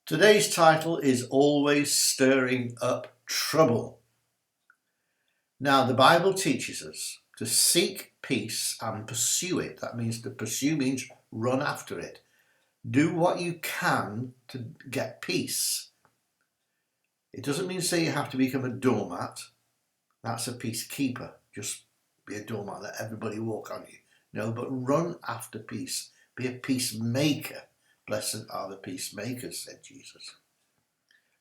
Today's title is Always Stirring Up Trouble. Now, the Bible teaches us to seek peace and pursue it. That means to pursue means run after it. Do what you can to get peace. It doesn't mean say you have to become a doormat. That's a peacekeeper. Just be a doormat, let everybody walk on you. No, but run after peace. Be a peacemaker. Blessed are the peacemakers, said Jesus.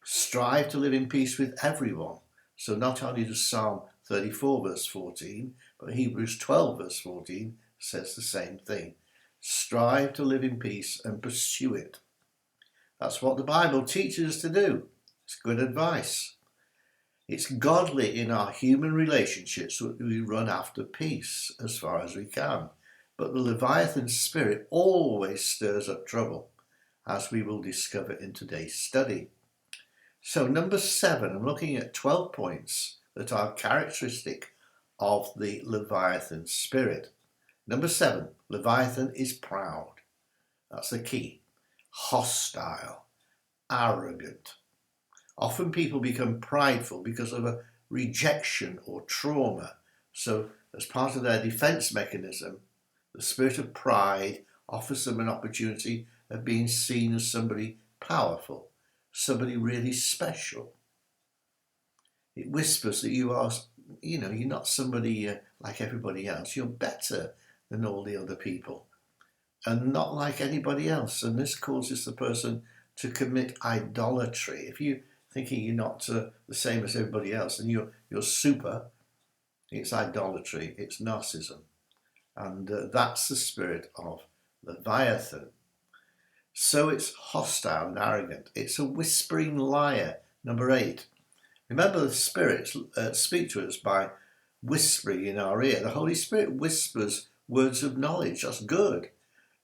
Strive to live in peace with everyone. So not only does Psalm 34 verse 14, but Hebrews 12 verse 14 says the same thing. Strive to live in peace and pursue it. That's what the Bible teaches us to do. It's good advice. It's godly in our human relationships that we run after peace as far as we can. But the Leviathan spirit always stirs up trouble, as we will discover in today's study. So number 7, I'm looking at 12 points that are characteristic of the Leviathan spirit. Number 7, Leviathan is proud. That's the key. Hostile, arrogant. Often people become prideful because of a rejection or trauma. So as part of their defense mechanism, the spirit of pride offers them an opportunity of being seen as somebody powerful, somebody really special. It whispers that you are, you're not somebody like everybody else. You're better than all the other people and not like anybody else. And this causes the person to commit idolatry. If you're thinking you're not the same as everybody else and you're super, it's idolatry, it's narcissism. And that's the spirit of Leviathan. So it's hostile and arrogant. It's a whispering liar. Number 8. Remember, the spirits speak to us by whispering in our ear. The Holy Spirit whispers words of knowledge. That's good.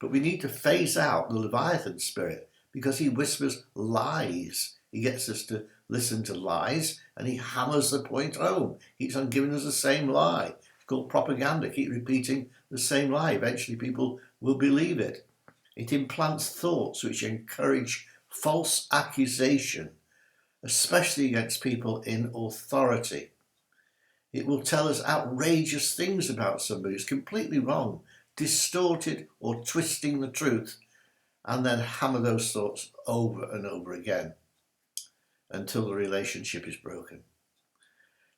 But we need to phase out the Leviathan spirit because he whispers lies. He gets us to listen to lies and he hammers the point home. He keeps on giving us the same lie. It's called propaganda. Keep repeating the same lie. Eventually people will believe it. It implants thoughts which encourage false accusation, especially against people in authority. It will tell us outrageous things about somebody who's completely wrong, distorted or twisting the truth, and then hammer those thoughts over and over again until the relationship is broken.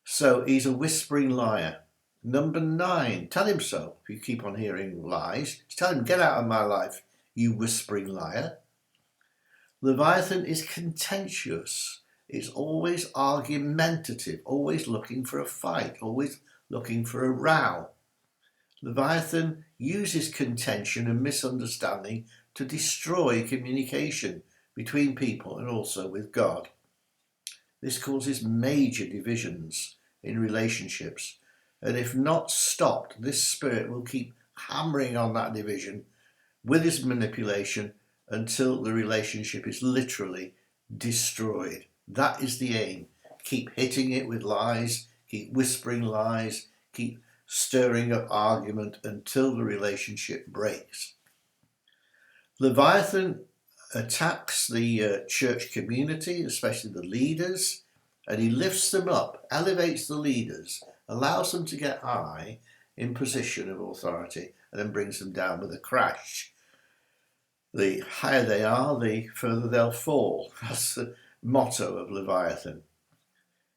So he's a whispering liar. Number 9, tell him so. If you keep on hearing lies, tell him, get out of my life, you whispering liar. Leviathan is contentious. It's always argumentative, always looking for a fight, always looking for a row. Leviathan uses contention and misunderstanding to destroy communication between people and also with God. This causes major divisions in relationships. And if not stopped, this spirit will keep hammering on that division with his manipulation until the relationship is literally destroyed. That is the aim. Keep hitting it with lies, keep whispering lies, keep stirring up argument until the relationship breaks. Leviathan attacks the church community, especially the leaders, and he lifts them up, elevates the leaders, allows them to get high in position of authority, and then brings them down with a crash. The higher they are, the further they'll fall. That's the motto of Leviathan.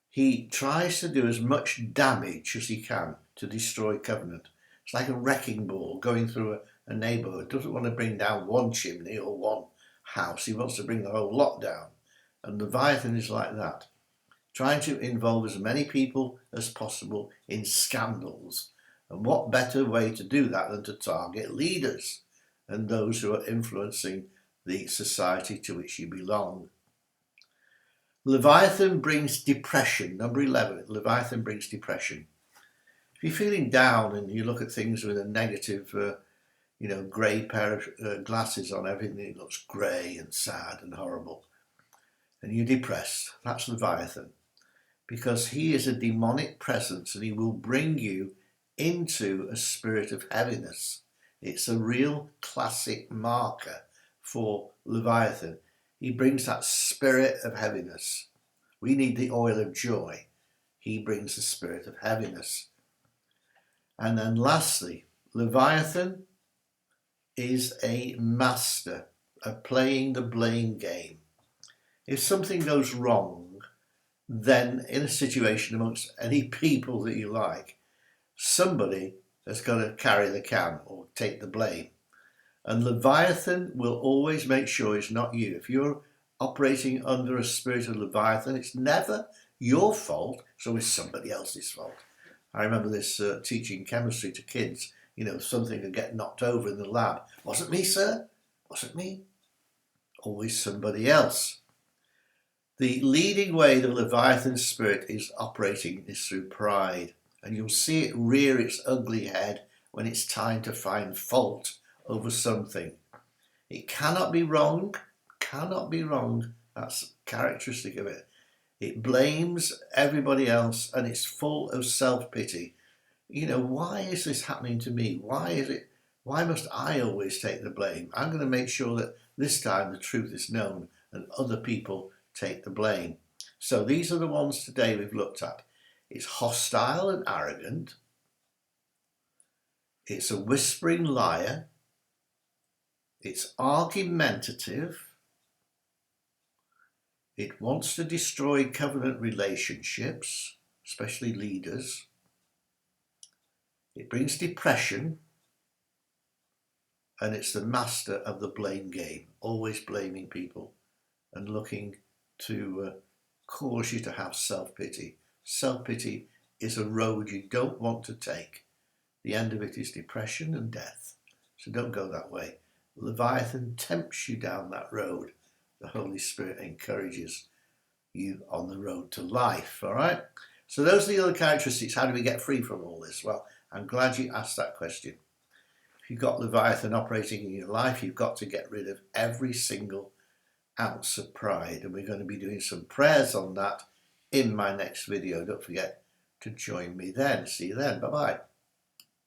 He tries to do as much damage as he can to destroy covenant. It's like a wrecking ball going through a neighbourhood. Doesn't want to bring down one chimney or one house. He wants to bring the whole lot down. And Leviathan is like that, trying to involve as many people as possible in scandals. And what better way to do that than to target leaders and those who are influencing the society to which you belong. Leviathan brings depression. Number 11, Leviathan brings depression. If you're feeling down and you look at things with a negative, grey pair of glasses on, everything looks grey and sad and horrible, and you're depressed, that's Leviathan. Because he is a demonic presence and he will bring you into a spirit of heaviness. It's a real classic marker for Leviathan. He brings that spirit of heaviness. We need the oil of joy. He brings the spirit of heaviness. And then lastly, Leviathan is a master of playing the blame game. If something goes wrong, then in a situation amongst any people that you like, somebody has got to carry the can or take the blame. And Leviathan will always make sure it's not you. If you're operating under a spirit of Leviathan, it's never your fault, so it's somebody else's fault. I remember this teaching chemistry to kids. You know, something would get knocked over in the lab. Wasn't me, sir. Wasn't me. Always somebody else. The leading way the Leviathan spirit is operating is through pride. And you'll see it rear its ugly head when it's time to find fault over something. It cannot be wrong. Cannot be wrong. That's characteristic of it. It blames everybody else and it's full of self-pity. You know, why is this happening to me? Why must I always take the blame? I'm going to make sure that this time the truth is known and other people take the blame. So these are the ones today we've looked at. It's hostile and arrogant. It's a whispering liar. It's argumentative. It wants to destroy covenant relationships, especially leaders. It brings depression. And it's the master of the blame game, always blaming people and looking to cause you to have self-pity. Self-pity is a road you don't want to take. The end of it is depression and death. So don't go that way. Leviathan tempts you down that road. The Holy Spirit encourages you on the road to life, all right? So those are the other characteristics. How do we get free from all this? Well, I'm glad you asked that question. If you've got Leviathan operating in your life, you've got to get rid of every single ounce of pride. And we're going to be doing some prayers on that in my next video. Don't forget to join me then. See you then. Bye-bye.